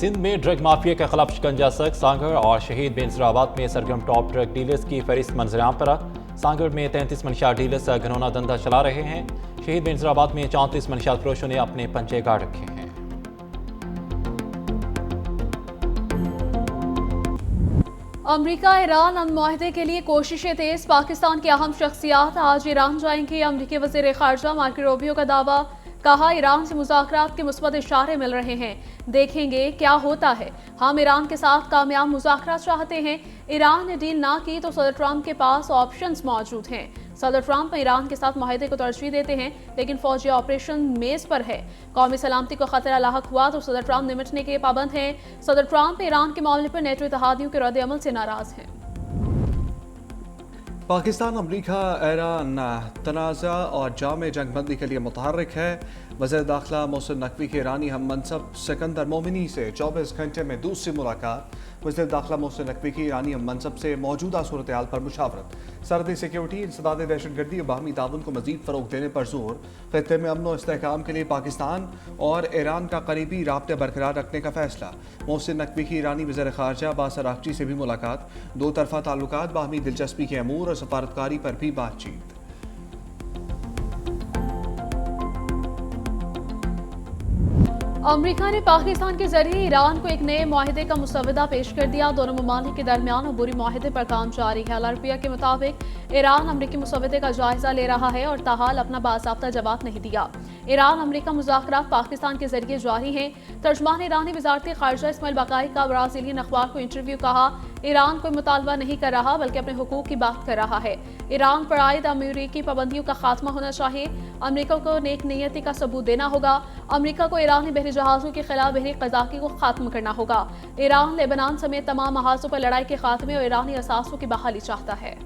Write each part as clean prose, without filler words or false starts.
सिंध में drug mafia के खिलाफ शिकंजा सख्त। सांगड़ और शहीद बेनसराबाद में सरगर्म टॉप ड्रग डीलर्स की फहरिस्त मंजराम पर। सांगड़ में 33 मंशियात डीलर्स घनौना धंधा चला रहे हैं। शहीद बेनसराबाद में 34 मंशियात फरोशों ने अपने पंचे गाड़ रखे हैं। अमरीका ईरान अमन मुआहदे के लिए कोशिशें तेज। पाकिस्तान की अहम शख्सियात आज ईरान जाएंगी। अमरीकी वज़ीर ख़ारजा मार्को रूबियो का दावा। कहा, ईरान से मुज़ाकरात के मुस्बत इशारे मिल रहे हैं, देखेंगे क्या होता है। हम ईरान के साथ कामयाब मुज़ाकरात चाहते हैं। ईरान ने डील ना की तो सदर ट्रंप के पास ऑप्शंस मौजूद हैं। सदर ट्रंप ईरान के साथ मुआहदे को तरजीह देते हैं, लेकिन फौजी ऑपरेशन मेज पर है। कौमी सलामती को खतरा लाहक हुआ तो सदर ट्रंप निपटने के पाबंद हैं। सदर ट्रंप ईरान के मामले पर नेटो इत्तेहादियों के रद्द-ए-अमल से नाराज हैं। पाकिस्तान अमरीका ईरान तनाज़ा और जाम जंगबंदी के लिए मुतहर्रिक है। वज़ीर दाखिला मोहसिन नकवी के ईरानी हम मनसब सिकंदर मोमिनी से 24 घंटे में दूसरी मुलाकात। वज़ीर दाखिला मोहसिन नकवी की ईरानी हम मनसब से मौजूदा सूरत हाल पर मुशावरत। सरहदी सिक्योरिटी, इंसदाद दहशतगर्दी और बाहमी ताउन को मज़ीद फ़रोग़ देने पर जोर। ख़ित्ते में अमन व इस्तेहकाम के लिए पाकिस्तान और ईरान का करीबी राब्ते बरकरार रखने का फैसला। मोहसिन नकवी की ईरानी वज़ीर ख़ारजा अब्बास अराग़ची से भी मुलाकात। दो तरफ़ा ताल्लुकात, बाहमी दिलचस्पी के अमूर और सफारतकारी पर भी बातचीत। अमरीका ने पाकिस्तान के जरिए ईरान को एक नए मुआहदे का मुसवदा पेश कर दिया। दोनों ममालिक के दरमियान अबूरी मुआहदे पर काम जारी है। अल-अरबिया के मुताबिक ईरान अमरीकी मुसवदे का जायजा ले रहा है और ताहाल अपना बाज़ाब्ता जवाब नहीं दिया। ईरान अमरीका मुज़ाकरात पाकिस्तान के जरिए जारी हैं। तर्जमान ईरानी वज़ारत ख़ारजा इस्माइल बक़ाई का ब्राज़ीलियन अखबार को इंटरव्यू। कहा, ईरान कोई मुतालबा नहीं कर रहा बल्कि अपने हुकूक की बात कर रहा है। ईरान पर आयद अमरीकी पाबंदियों का खात्मा होना चाहिए। अमरीका को नेक नीयती का सबूत देना होगा। अमरीका को ईरानी बहरी जहाज़ों के खिलाफ बहरी क़ज़ाक़ी को खात्मा करना होगा। ईरान लेबनान समेत तमाम महाजों पर लड़ाई के खात्मे और ईरानी असासों की बहाली चाहता है।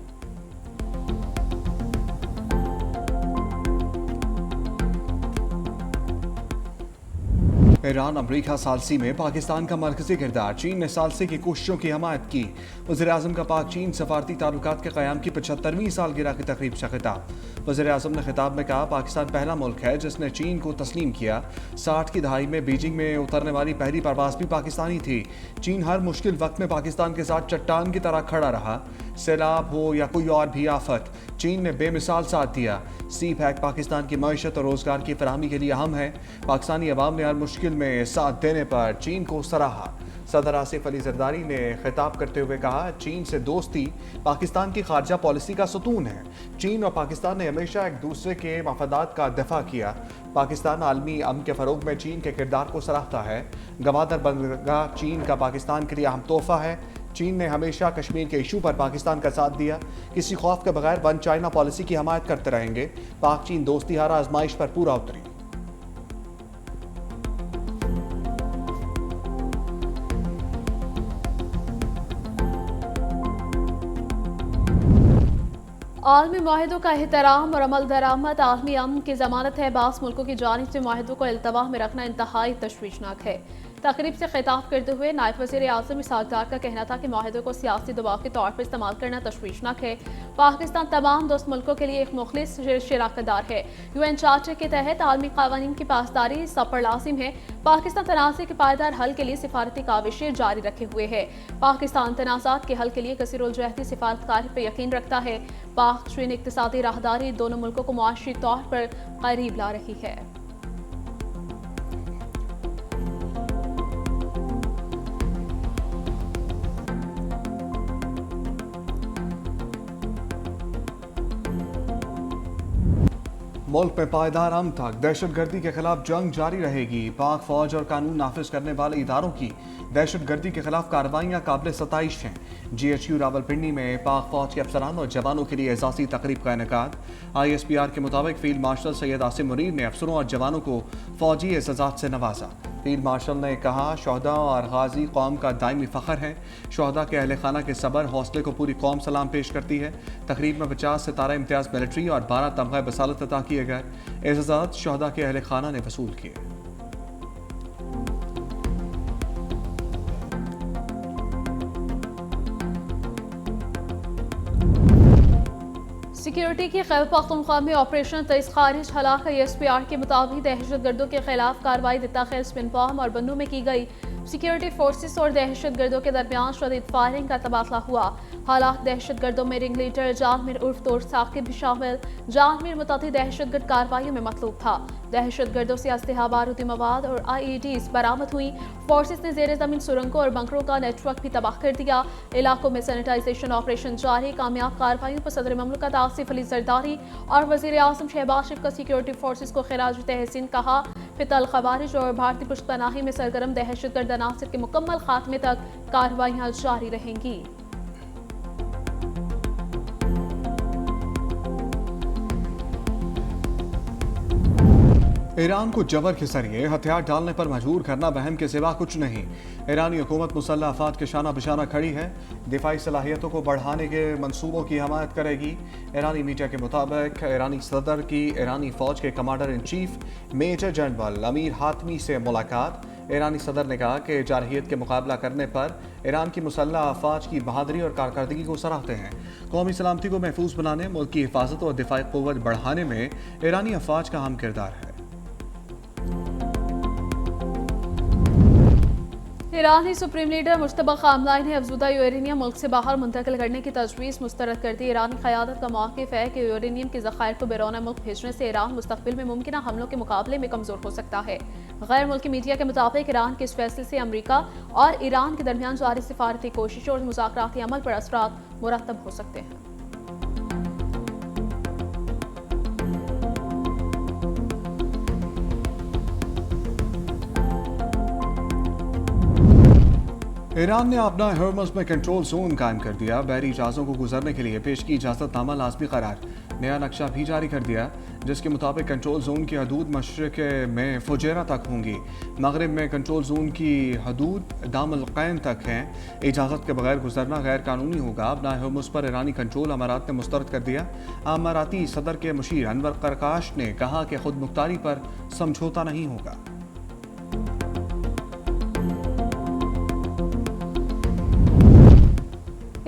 ईरान अमरीका सालसी में पाकिस्तान का मरकजी किरदार। चीन ने सालसी की कोशिशों की हमायत की। वज़ीर आज़म का पाक चीन सफारती ताल्लुकात के क़याम की 75वीं सालगिरह की तकरीब से खिताब। वज़ीर आज़म ने खिताब में कहा, पाकिस्तान पहला मुल्क है जिसने चीन को तस्लीम किया। 60 की दहाई में बीजिंग में उतरने वाली पहली परवाज़ भी पाकिस्तानी थी। चीन हर मुश्किल वक्त में पाकिस्तान के साथ चट्टान की तरह खड़ा रहा। सैलाब हो या कोई और भी आफत, चीन ने बेमिसाल साथ दिया। सी पैक पाकिस्तान की मईशत और रोजगार की फराहमी के लिए अहम है। पाकिस्तानी अवाम ने हर मुश्किल में साथ देने पर चीन को सराहा। सदर आसिफ अली जरदारी ने खिताब करते हुए कहा, चीन से दोस्ती पाकिस्तान की खारजा पॉलिसी का सतून है। चीन और पाकिस्तान ने हमेशा एक दूसरे के मफादात का दफा किया। पाकिस्तान आलमी अमन के फ़रोग में चीन के किरदार को सराहता है। गवादर बंदरगाह चीन का पाकिस्तान के लिए अहम तोहफा है। चीन ने हमेशा कश्मीर के इशू पर पाकिस्तान का साथ दिया। किसी खौफ के बगैर वन चाइना पॉलिसी की हमायत करते रहेंगे। पाक चीन दोस्ती हर आजमाइश पर पूरा उतरी। आलमी मुआहदों का एहतराम और अमल दरामद आलमी अमन की जमानत है। बास मुल्कों की जानिब से मुआहदों को इल्तवा में रखना इंतहाई तशवीशनाक है। तकरीब से खिताब करते हुए नायब वज़ीर आज़म इसहाक़ डार का कहना था कि मुआहदे को सियासी दबाव के तौर पर इस्तेमाल करना तशवीशनाक है। पाकिस्तान तमाम दोस्त मुल्कों के लिए एक मुखलिस शराकतदार है। UN चार्टर के तहत आलमी क़वानीन की पासदारी सब पर लाजिम है। पाकिस्तान तनाज़े के पायदार हल के लिए सिफारती काविशें जारी रखे हुए है। पाकिस्तान तनाज़ात के हल के लिए कसीरुलजहती सिफारतकारी पर यकीन रखता है। पाक चीन इक़्तिसादी राहदारी दोनों मुल्कों को मुआशी तौर पर करीब ला रही है। मुल्क में पायदार अमन तक दहशतगर्दी के खिलाफ जंग जारी रहेगी। पाक फौज और कानून नाफिज करने वाले इदारों की दहशतगर्दी के खिलाफ कार्रवाइयाँ काबिल सताइश हैं। GHQ रावलपिंडी में पाक फौज के अफसरान और जवानों के लिए एजाज़ी तकरीब का इनेकाद। ISPR के मुताबिक फील्ड मार्शल सैयद आसिम मुनीर ने अफसरों और जवानों को फौजी एजाज़ात से नवाजा। फील्ड मार्शल ने कहा, शहदा और गाजी कौम का दायमी फ़ख्र है। शहदा के अहल खाना के सबर हौसले को पूरी कौम सलाम पेश करती है। तकरीब में 50 सितारा इम्तियाज़ मिलिट्री और 12 तमग़ा बसालत अता किए गए। एजाज़ात शहदा के अहल खाना ने वसूल किए। सिक्योरिटी की खैबर पख्तूनख्वा में ऑपरेशन तेज खारिज हलाक ISPR के मुताबिक दहशतगर्दों के खिलाफ कार्रवाई दिता खैर स्पिन पाम और बन्नू में की गई। सिक्योरिटी फोर्सेस और दहशतगर्दों के दरमियान शदीद फायरिंग का तबादला हुआ। हालात दहशतगर्दों में रिंग लीडर जानमीर उर्फ तोर साकिब भी शामिल। जानमीर मुतअद्दिद दहशतगर्द कार्रवाइयों में मतलूब था। दहशतगर्दों से असलहा, बारूदी मवाद और IEDs बरामद हुई। फोर्सेस ने जेर जमीन सुरंगों और बंकरों का नेटवर्क भी तबाह कर दिया। इलाकों में सैनिटाइजेशन ऑपरेशन जारी। कामयाब कार्रवाइयों पर सदर ममलकत आसिफ अली जरदारी और वजीर आजम शहबाज शरीफ का सिक्योरिटी फोर्सेस को खिराज तहसीन कहा। फितल खवारिज और भारतीय पुष्तपनाही में सरगर्म दहशतगर्द अनासर के मुकम्मल खात्मे तक कार्रवाइयां जारी रहेंगी। ईरान को जबर के जरिए हथियार डालने पर मजबूर करना वहम के सिवा कुछ नहीं। ईरानी हुकूमत मुसल्लह अफवाज के शाना बिशाना खड़ी है, दिफाई सलाहियतों को बढ़ाने के मंसूबों की हमायत करेगी। ईरानी मीडिया के मुताबिक ईरानी सदर की ईरानी फौज के commander in chief major general Amir Hatami से मुलाकात। ईरानी सदर ने कहा कि जारहियत के मुकाबला करने पर ईरान की मुसल्लह अफवाज की बहादुरी और कारकर्दगी को सराहते हैं। कौमी सलामती को महफूज बनाने, मुल्क की हिफाजत और दिफाई क़ुव्वत बढ़ाने में ईरानी अफवाज का अहम किरदार है। ईरानी सुप्रीम लीडर मुश्तबा खामनाई ने अफजुदा यूरेनियम मुल्क से बाहर मुंतकिल करने की तजवीज़ मुस्तरद कर दी। ईरानी क़यादत का मौक़िफ़ है कि यूरेनियम के ज़खायर को बैरून मुल्क भेजने से ईरान मुस्तक़बिल में मुमकिन हमलों के मुकाबले में कमज़ोर हो सकता है। गैर मुल्की मीडिया के मुताबिक ईरान के इस फैसले से अमरीका और ईरान के दरमियान जारी सिफारती कोशिश और मुज़ाकराती अमल पर असरात मुरतब हो सकते हैं। ईरान ने अपना हॉर्मज़ में कंट्रोल जोन कायम कर दिया। बहरी जहाज़ों को गुजरने के लिए पेश की इजाज़तनामा लाजमी करार। नया नक्शा भी जारी कर दिया जिसके मुताबिक कंट्रोल जोन की हदूद मशरक़ में फुजैरा तक होंगी। मगरिब में कंट्रोल जोन की हदूद दाम अल कैन तक हैं। इजाज़त के बगैर गुजरना गैर कानूनी होगा। अपना हॉर्मज़ पर ईरानी कंट्रोल अमारात ने मुस्तरद कर दिया। अमाराती सदर के मुशीर अनवर करकाश ने कहा कि खुद मुख्तारी पर समझौता नहीं होगा।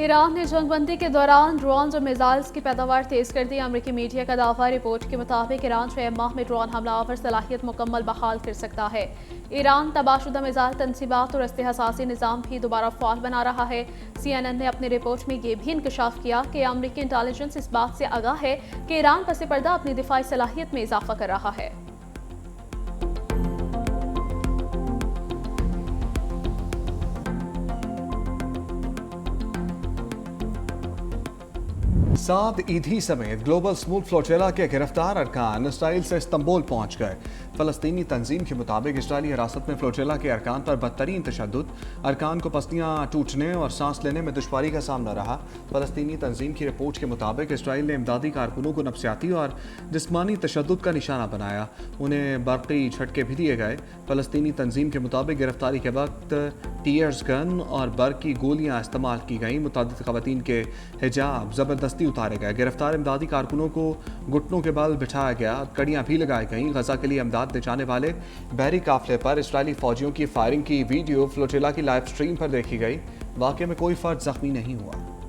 ईरान ने जंगबंदी के दौरान ड्रोन और मिसाइल्स की पैदावार तेज कर दी। अमरीकी मीडिया का दावा। रिपोर्ट के मुताबिक ईरान 6 माह में ड्रोन हमलावर सलाहियत मुकम्मल बहाल कर सकता है। ईरान तबाहशुदा मिसाइल तनसीबात और इस्तेहसासी निज़ाम भी दोबारा फ़ाल बना रहा है। CNN ने अपनी रिपोर्ट में यह भी इंकशाफ किया कि अमरीकी इंटेलिजेंस इस बात से आगाह है कि ईरान पस पर्दा अपनी दिफाई सलाहियत में इजाफा कर रहा है। 7 ईदी समेत ग्लोबल स्मूथ फ्लोटेला के गिरफ्तार अरकान इसराइल से इस्तंबुल पहुंच गए। फ़लस्तीनी तंजीम के मुताबिक इसराइली हिरासत में फ्लोटेला के अरकान पर बदतरीन तशद्दुद, अरकान को पसलियाँ टूटने और सांस लेने में दुश्वारी का सामना रहा। फ़लस्तीनी तंजीम की रिपोर्ट के मुताबिक इसराइल ने इमदादी कारकुनों को नफसियाती और जिस्मानी तशद्दुद का निशाना बनाया। उन्हें बरक़ी झटके भी दिए गए। फ़लस्तीनी तंजीम के मुताबिक गिरफ्तारी के वक्त टीयर्स गन और बर्क़ की गोलियाँ इस्तेमाल की गईं। मुतअद्दिद ख़वातीन के हिजाब ज़बरदस्ती उतारे गए। गिरफ्तार इमदादी कारकुनों को घुटनों के बल बिठाया गया। कड़ियाँ भी लगाई गईं। गजा के लिए इमदाद ले जाने वाले बहरी काफिले पर इसराइली फौजियों की फायरिंग की वीडियो फ्लोटेला की लाइव स्ट्रीम पर देखी गई। वाक़े में कोई फर्द जख्मी नहीं हुआ।